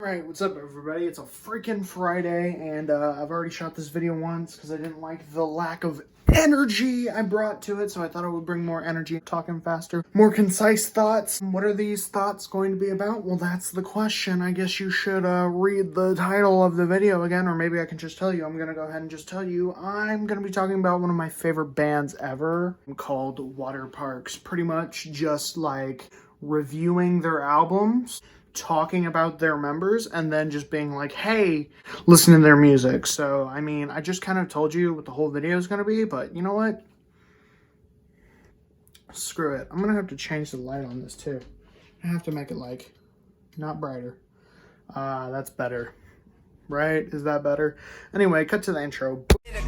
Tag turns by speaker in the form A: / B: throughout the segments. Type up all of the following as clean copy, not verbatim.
A: Alright, what's up everybody? It's a freaking Friday, and I've already shot this video once because I didn't like the lack of energy I brought to it, so I thought I would bring more energy, talking faster, more concise thoughts. What are these thoughts going to be about? Well, that's the question. I guess you should read the title of the video again, or maybe I can just tell you. I'm gonna go ahead and just tell you I'm gonna be talking about one of my favorite bands ever called Waterparks. Pretty much just like reviewing their albums, talking about their members, and then just being like, hey, listen to their music. So, I mean, I just kind of told you what the whole video is going to be, but you know what? Screw it. I'm going to have to change the light on this too. I have to make it like, not brighter. That's better. Right? Is that better? Anyway, cut to the intro.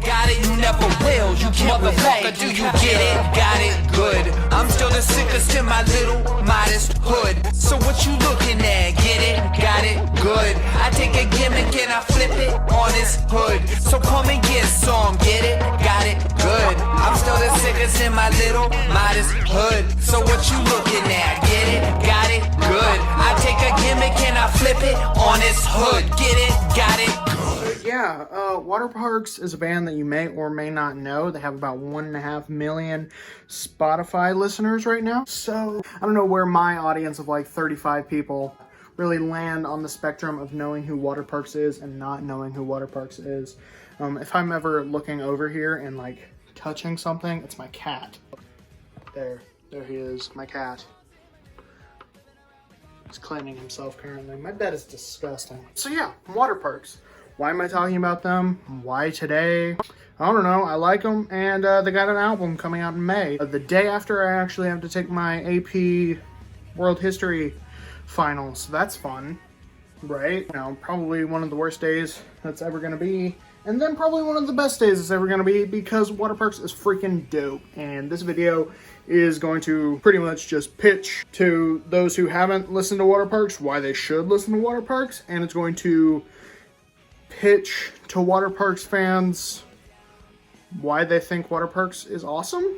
B: Got it, you never will, you motherfucker, do you get it? Got it, good. I'm still the sickest in my little modest hood. So what you looking at? Get it? Got it, good. I take a gimmick and I flip it on his hood. So come and get some, get it? Got it, good. I'm still the sickest in my little modest hood. So what you looking at? Get it? Got it, good. I take a gimmick and I flip it on his hood. Get it? Got it, good.
A: Yeah, Waterparks is a band that you may or may not know. They have about 1.5 million Spotify listeners right now. So I don't know where my audience of like 35 people really land on the spectrum of knowing who Waterparks is and not knowing who Waterparks is. If I'm ever looking over here and like touching something, it's my cat. There he is, my cat. He's cleaning himself currently. My bed is disgusting. So yeah, Waterparks. Why am I talking about them? Why today? I don't know. I like them, and they got an album coming out in May. The day after I actually have to take my AP World History final, so that's fun, right? You know, probably one of the worst days that's ever going to be, and then probably one of the best days it's ever going to be, because Waterparks is freaking dope, and this video is going to pretty much just pitch to those who haven't listened to Waterparks why they should listen to Waterparks, and it's going to pitch to Waterparks fans why they think Waterparks is awesome.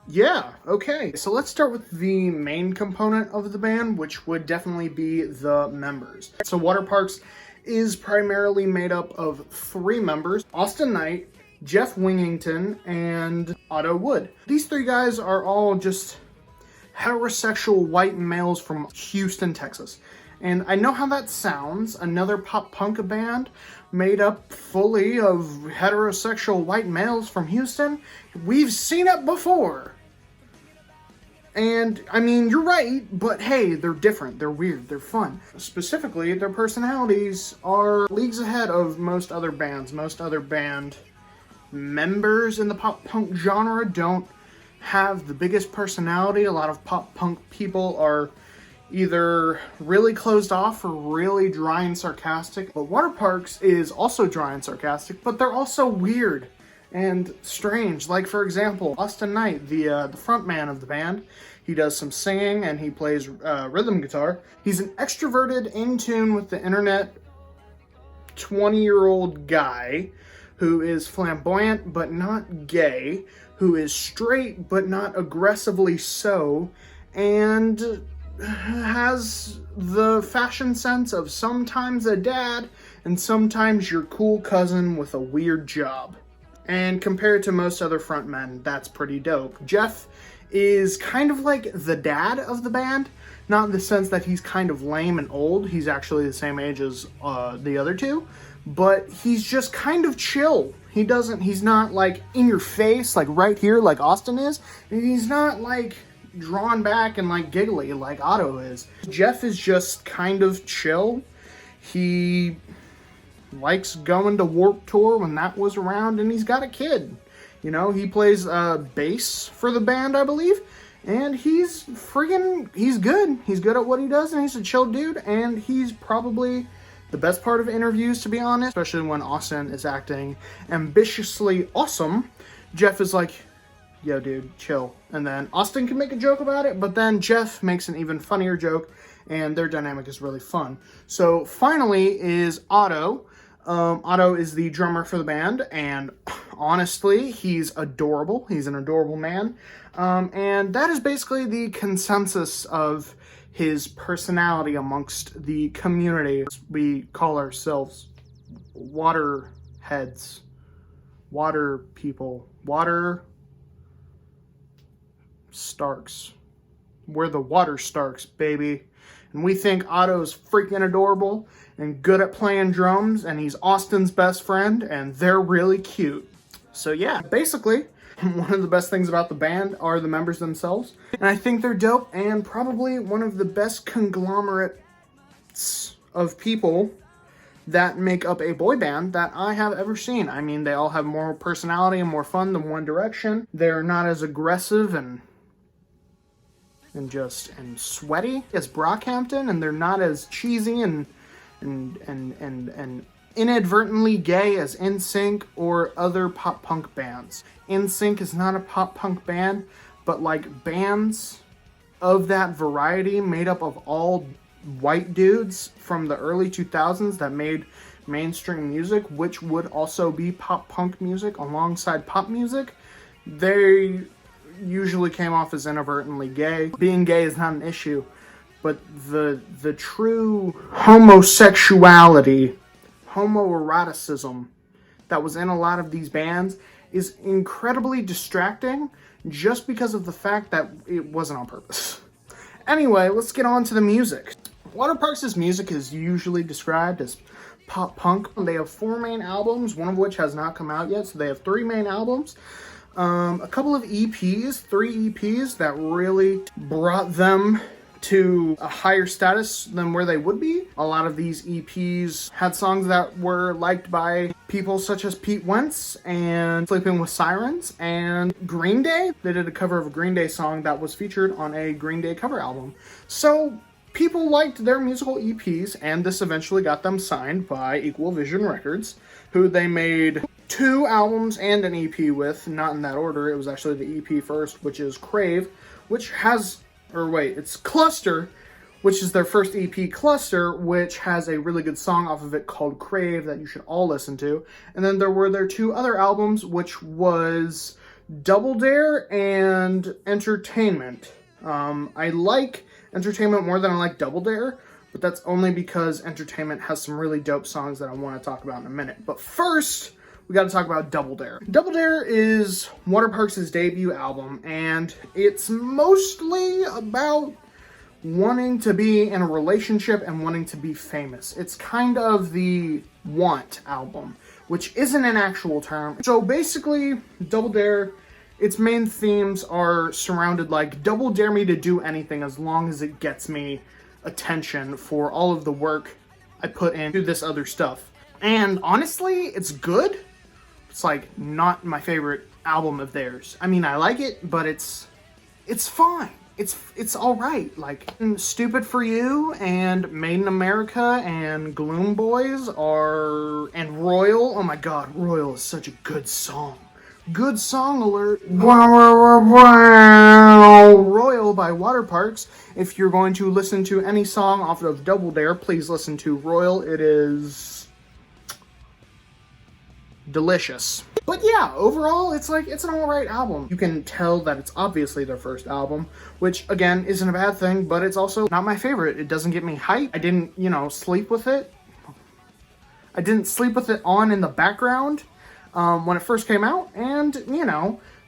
A: Yeah, okay. So let's start with the main component of the band, which would definitely be the members. So Waterparks is primarily made up of 3 members: Awsten Knight, Jeff Wingington, and Otto Wood. These 3 guys are all just heterosexual white males from Houston, Texas. And I know how that sounds, another pop-punk band made up fully of heterosexual white males from Houston. We've seen it before. And, I mean, you're right, but hey, they're different, they're weird, they're fun. Specifically, their personalities are leagues ahead of most other bands. Most other band members in the pop-punk genre don't have the biggest personality. A lot of pop-punk people are either really closed off or really dry and sarcastic. But Waterparks is also dry and sarcastic, but they're also weird and strange. Like, for example, Awsten Knight, the front man of the band, he does some singing and he plays rhythm guitar. He's an extroverted, in tune with the internet, 20-year-old guy who is flamboyant but not gay, who is straight but not aggressively so, and has the fashion sense of sometimes a dad and sometimes your cool cousin with a weird job. And compared to most other frontmen, that's pretty dope. Jeff is kind of like the dad of the band, not in the sense that he's kind of lame and old. He's actually the same age as the other 2, but he's just kind of chill. He's not like in your face, like right here, like Awsten is. And he's not like drawn back and like giggly like Otto is. Jeff is just kind of chill. He likes going to Warped Tour when that was around, and he's got a kid. You know, he plays bass for the band, I believe, and he's good. He's good at what he does, and he's a chill dude, and he's probably the best part of interviews, to be honest, especially when Awsten is acting ambitiously awesome. Jeff is like, yo dude, chill. And then Awsten can make a joke about it, but then Jeff makes an even funnier joke, and their dynamic is really fun. So finally is Otto. Otto is the drummer for the band, and honestly, he's adorable. He's an adorable man. And that is basically the consensus of his personality amongst the community. We call ourselves water heads, water people, water Starks. We're the Water Starks, baby. And we think Otto's freaking adorable and good at playing drums, and he's Awsten's best friend, and they're really cute. So yeah, basically, one of the best things about the band are the members themselves. And I think they're dope, and probably one of the best conglomerates of people that make up a boy band that I have ever seen. I mean, they all have more personality and more fun than One Direction. They're not as aggressive and sweaty as Brockhampton, and they're not as cheesy and inadvertently gay as NSYNC or other pop punk bands. NSYNC is not a pop punk band, but like bands of that variety made up of all white dudes from the early 2000s that made mainstream music, which would also be pop punk music alongside pop music, they usually came off as inadvertently gay. Being gay is not an issue, but the true homosexuality, homoeroticism that was in a lot of these bands is incredibly distracting just because of the fact that it wasn't on purpose. Anyway, let's get on to the music. Waterparks' music is usually described as pop punk. They have 4 main albums, one of which has not come out yet, so they have 3 main albums. A couple of EPs, 3 EPs that really brought them to a higher status than where they would be. A lot of these EPs had songs that were liked by people such as Pete Wentz and Sleeping with Sirens and Green Day. They did a cover of a Green Day song that was featured on a Green Day cover album. So people liked their musical EPs, and this eventually got them signed by Equal Vision Records, who they made 2 albums and an EP with, not in that order. It was actually the EP first, which is Crave, which has, it's Cluster, which is their first EP, Cluster, which has a really good song off of it called Crave that you should all listen to. And then there were their 2 other albums, which was Double Dare and Entertainment. I like Entertainment more than I like Double Dare, but that's only because Entertainment has some really dope songs that I want to talk about in a minute. But first, we got to talk about Double Dare. Double Dare is Waterparks' debut album, and it's mostly about wanting to be in a relationship and wanting to be famous. It's kind of the want album, which isn't an actual term. So basically, Double Dare, its main themes are surrounded like, double dare me to do anything as long as it gets me attention for all of the work I put into this other stuff. And honestly, it's good. It's like not my favorite album of theirs. I mean, I like it, but it's fine. It's all right. Like Stupid for You and Made in America and Gloom Boys and Royal. Oh my God, Royal is such a good song. Good song alert. Royal by Waterparks. If you're going to listen to any song off of Double Dare, please listen to Royal. It is delicious. But yeah, overall, it's an alright album. You can tell that it's obviously their first album, which again isn't a bad thing, but it's also not my favorite. It doesn't get me hyped. I didn't, sleep with it. I didn't sleep with it on in the background when it first came out, and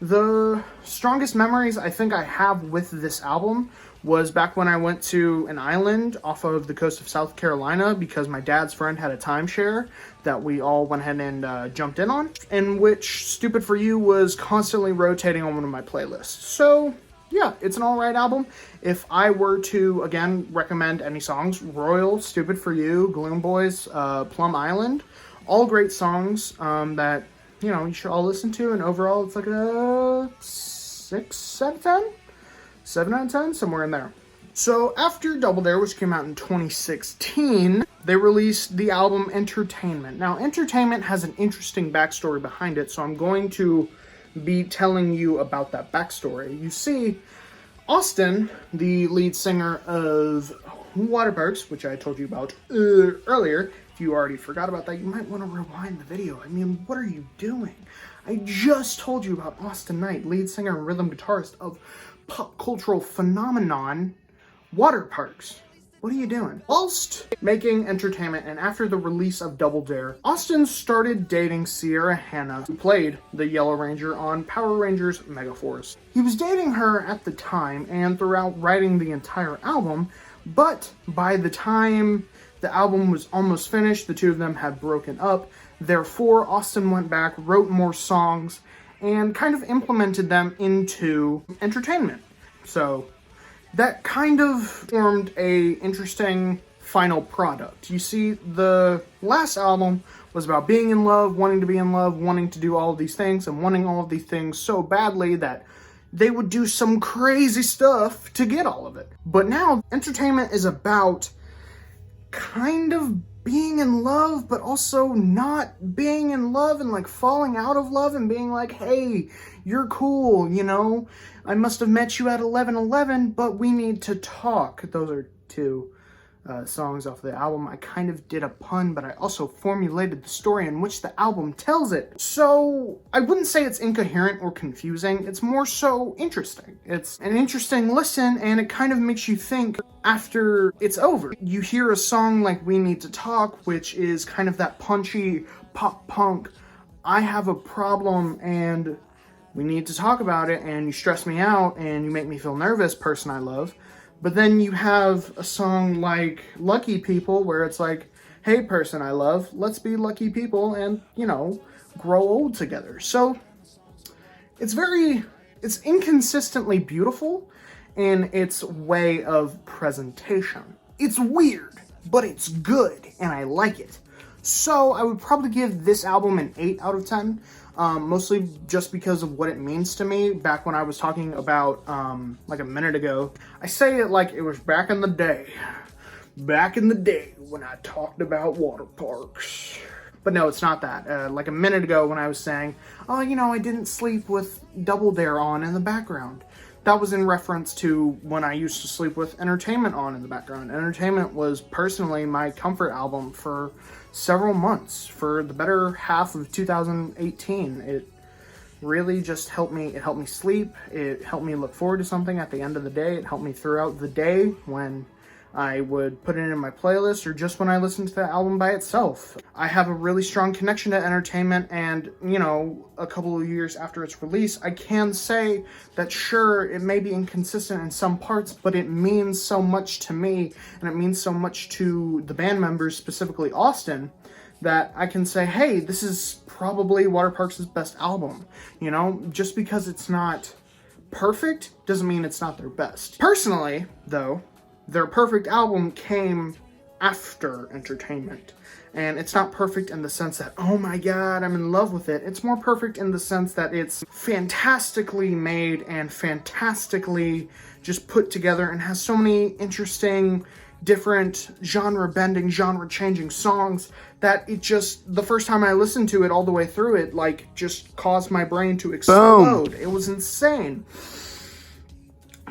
A: the strongest memories I think I have with this album was back when I went to an island off of the coast of South Carolina because my dad's friend had a timeshare that we all went ahead and jumped in on, in which Stupid for You was constantly rotating on one of my playlists. So yeah, it's an alright album. If I were to, again, recommend any songs, Royal, Stupid for You, Gloom Boys, Plum Island, all great songs that, you should all listen to, and overall it's like a 6 out of 10? 7 out of 10? Somewhere in there. So after Double Dare, which came out in 2016, they released the album Entertainment. Now, Entertainment has an interesting backstory behind it, so I'm going to be telling you about that backstory. You see, Awsten, the lead singer of Waterparks, which I told you about earlier, if you already forgot about that, you might want to rewind the video. I mean, what are you doing? I just told you about Awsten Knight, lead singer and rhythm guitarist of pop cultural phenomenon Waterparks. What are you doing? Whilst making entertainment and after the release of Double Dare, Awsten started dating Sierra Hannah, who played the Yellow Ranger on Power Rangers Megaforce. He was dating her at the time and throughout writing the entire album, but by the time the album was almost finished, the two of them had broken up. Therefore, Awsten went back, wrote more songs, and kind of implemented them into entertainment. So that kind of formed a interesting final product. You see, the last album was about being in love, wanting to be in love, wanting to do all of these things, and wanting all of these things so badly that they would do some crazy stuff to get all of it. But now, entertainment is about kind of being in love, but also not being in love and like falling out of love and being like, hey, you're cool, you know? I must have met you at 11:11, but we need to talk. Those are two songs off the album. I kind of did a pun, but I also formulated the story in which the album tells it. So I wouldn't say it's incoherent or confusing. It's more so interesting. It's an interesting listen, and it kind of makes you think after it's over. You hear a song like We Need to Talk, which is kind of that punchy pop punk, I have a problem and we need to talk about it, and you stress me out and you make me feel nervous, person I love. But then you have a song like Lucky People, where it's like, hey, person I love, let's be lucky people and, you know, grow old together. So it's inconsistently beautiful in its way of presentation. It's weird, but it's good, and I like it. So I would probably give this album an 8 out of 10. Mostly just because of what it means to me. Back when I was talking about, like a minute ago, I say it like it was back in the day. Back in the day when I talked about Waterparks. But no, it's not that. Like a minute ago when I was saying, oh, you know, I didn't sleep with Double Dare on in the background. That was in reference to when I used to sleep with Entertainment on in the background. Entertainment was personally my comfort album for several months, for the better half of 2018. It really just helped me. It helped me sleep. It helped me look forward to something at the end of the day. It helped me throughout the day when I would put it in my playlist or just when I listened to the album by itself. I have a really strong connection to Entertainment, and, you know, a couple of years after its release, I can say that sure, it may be inconsistent in some parts, but it means so much to me, and it means so much to the band members, specifically Awsten, that I can say, hey, this is probably Waterparks' best album. You know, just because it's not perfect doesn't mean it's not their best. Personally, though, their perfect album came after Entertainment. And it's not perfect in the sense that, oh my god, I'm in love with it. It's more perfect in the sense that it's fantastically made and fantastically just put together and has so many interesting, different, genre-bending, genre-changing songs that it just, the first time I listened to it all the way through it, like, just caused my brain to explode. Boom. It was insane.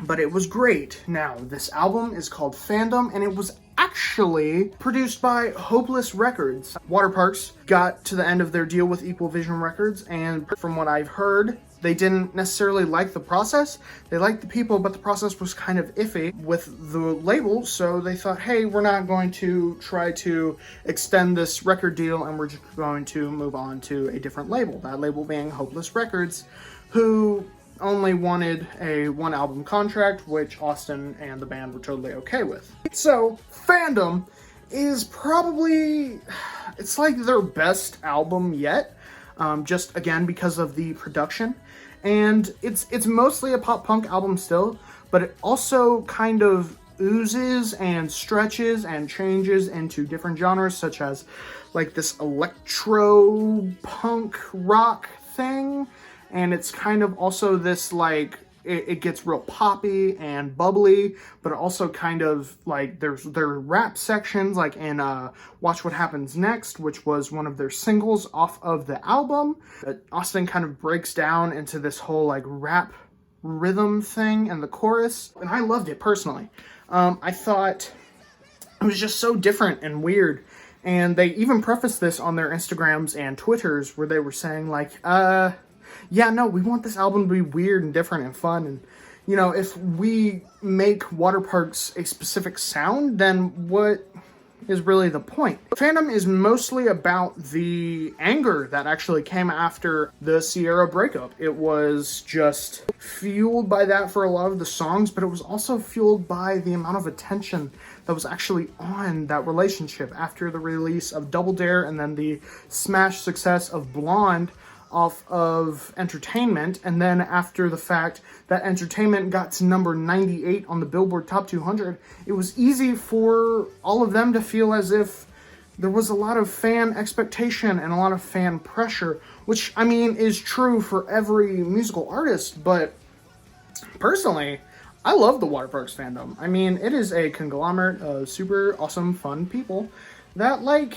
A: But it was great. Now, this album is called Fandom, and it was actually produced by Hopeless Records. Waterparks got to the end of their deal with Equal Vision Records, and from what I've heard, they didn't necessarily like the process. They liked the people, but the process was kind of iffy with the label, so they thought, hey, we're not going to try to extend this record deal, and we're just going to move on to a different label. That label being Hopeless Records, who only wanted a one-album contract, which Awsten and the band were totally okay with. So, Fandom is probably, it's like their best album yet, just again because of the production. And it's mostly a pop-punk album still, but it also kind of oozes and stretches and changes into different genres, such as like this electro-punk rock thing. And it's kind of also this, like, it gets real poppy and bubbly, but also kind of, like, there are rap sections, like in Watch What Happens Next, which was one of their singles off of the album. Awsten kind of breaks down into this whole, like, rap rhythm thing in the chorus, and I loved it, personally. I thought it was just so different and weird. And they even prefaced this on their Instagrams and Twitters, where they were saying, like, yeah, no, we want this album to be weird and different and fun, and, you know, if we make Waterparks a specific sound, then what is really the point? Fandom is mostly about the anger that actually came after the Sierra breakup. It was just fueled by that for a lot of the songs, but it was also fueled by the amount of attention that was actually on that relationship after the release of Double Dare and then the smash success of Blonde off of Entertainment, and then after the fact that Entertainment got to number 98 on the Billboard Top 200, it was easy for all of them to feel as if there was a lot of fan expectation and a lot of fan pressure, which, I mean, is true for every musical artist, but personally, I love the Waterparks fandom. I mean, it is a conglomerate of super awesome, fun people that, like,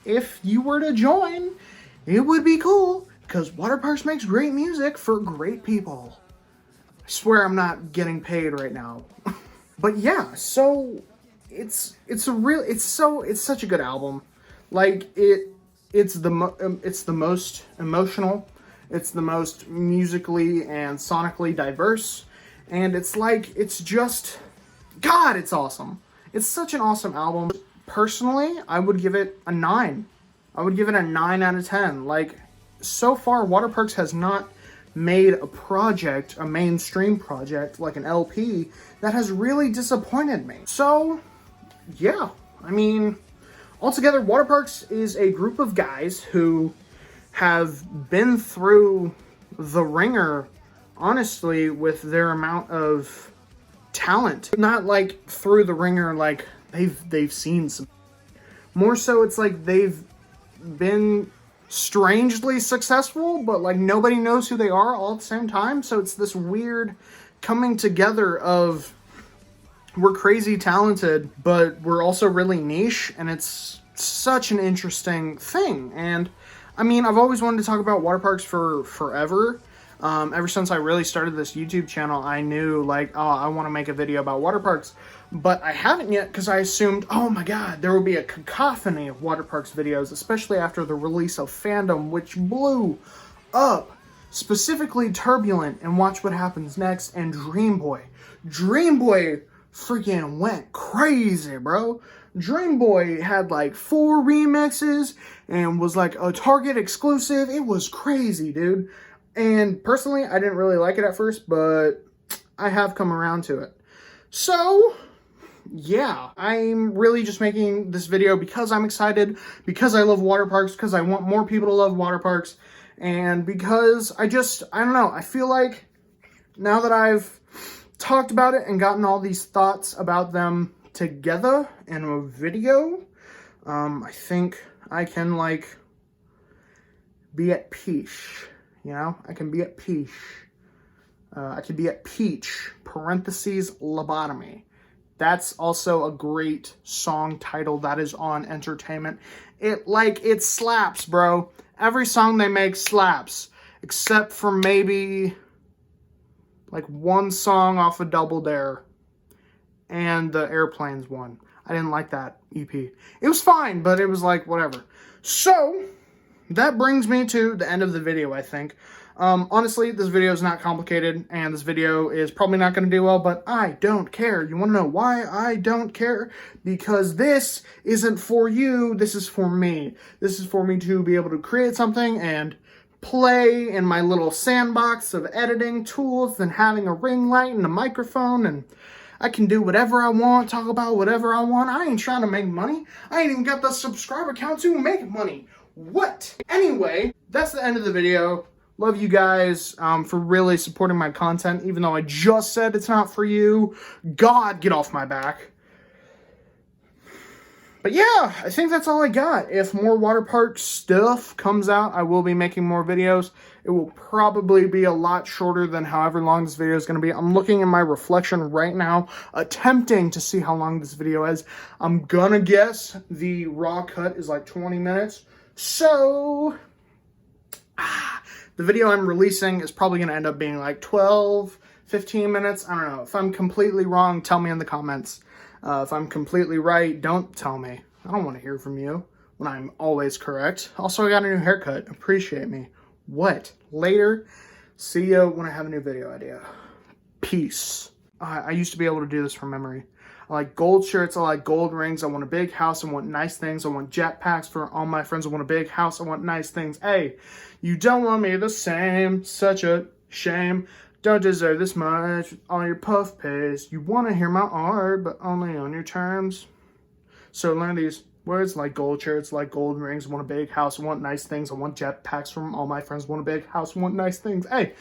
A: if you were to join, it would be cool. Because Waterparks makes great music for great people. I swear I'm not getting paid right now. But yeah, so it's such a good album. Like it's the most emotional, it's the most musically and sonically diverse, and it's just, God, it's awesome. It's such an awesome album. Personally, I would give it a 9. I would give it a 9 out of 10. Like, so far, Waterparks has not made a project, a mainstream project, like an LP, that has really disappointed me. So, yeah, I mean, altogether, Waterparks is a group of guys who have been through the ringer, honestly, with their amount of talent. Not like through the ringer, like they've seen some. More so, it's like they've been strangely successful, but like nobody knows who they are all at the same time. So it's this weird coming together of we're crazy talented, but we're also really niche, and it's such an interesting thing. And I mean, I've always wanted to talk about Waterparks for forever. Ever since I really started this YouTube channel, I knew, like, oh, I want to make a video about Waterparks, but I haven't yet because I assumed, oh my god, there will be a cacophony of Waterparks videos, especially after the release of Fandom, which blew up, specifically Turbulent, and Watch What Happens Next, and Dream Boy. Dream Boy freaking went crazy, bro. Dream Boy had like 4 remixes and was like a Target exclusive. It was crazy, dude. And personally, I didn't really like it at first, but I have come around to it. So, yeah, I'm really just making this video because I'm excited, because I love Waterparks, because I want more people to love Waterparks, and because I don't know, I feel like now that I've talked about it and gotten all these thoughts about them together in a video, I think I can, like, be at peace. You know, I can be at peace. I can be at peach, parentheses, Lobotomy. That's also a great song title that is on Entertainment. It slaps, bro. Every song they make slaps. Except for maybe, like, one song off of Double Dare. And the Airplanes one. I didn't like that EP. It was fine, but it was like, whatever. So, that brings me to the end of the video, I think. Honestly, this video is not complicated, and this video is probably not going to do well, but I don't care. You want to know why I don't care? Because this isn't for you, this is for me. This is for me to be able to create something and play in my little sandbox of editing tools and having a ring light and a microphone, and I can do whatever I want, talk about whatever I want. I ain't trying to make money. I ain't even got the subscriber count to make money. What? Anyway, that's the end of the video. Love you guys for really supporting my content, even though I just said it's not for you. God, get off my back. But yeah, I think that's all I got. If more Waterpark stuff comes out, I will be making more videos. It will probably be a lot shorter than however long this video is going to be. I'm looking in my reflection right now, attempting to see how long this video is. I'm gonna guess the raw cut is like 20 minutes. So, the video I'm releasing is probably going to end up being like 12, 15 minutes. I don't know. If I'm completely wrong, tell me in the comments. If I'm completely right, don't tell me. I don't want to hear from you when I'm always correct. Also, I got a new haircut. Appreciate me. What? Later. See you when I have a new video idea. peace. I used to be able to do this from memory. I like gold shirts. I like gold rings. I want a big house. I want nice things. I want jetpacks for all my friends. I want a big house. I want nice things. Hey, you don't want me the same. Such a shame. Don't deserve this much. All your puff pays. You want to hear my art, but only on your terms. So learn these words like gold shirts, like gold rings. I want a big house. I want nice things. I want jetpacks from all my friends. I want a big house. I want nice things. Hey.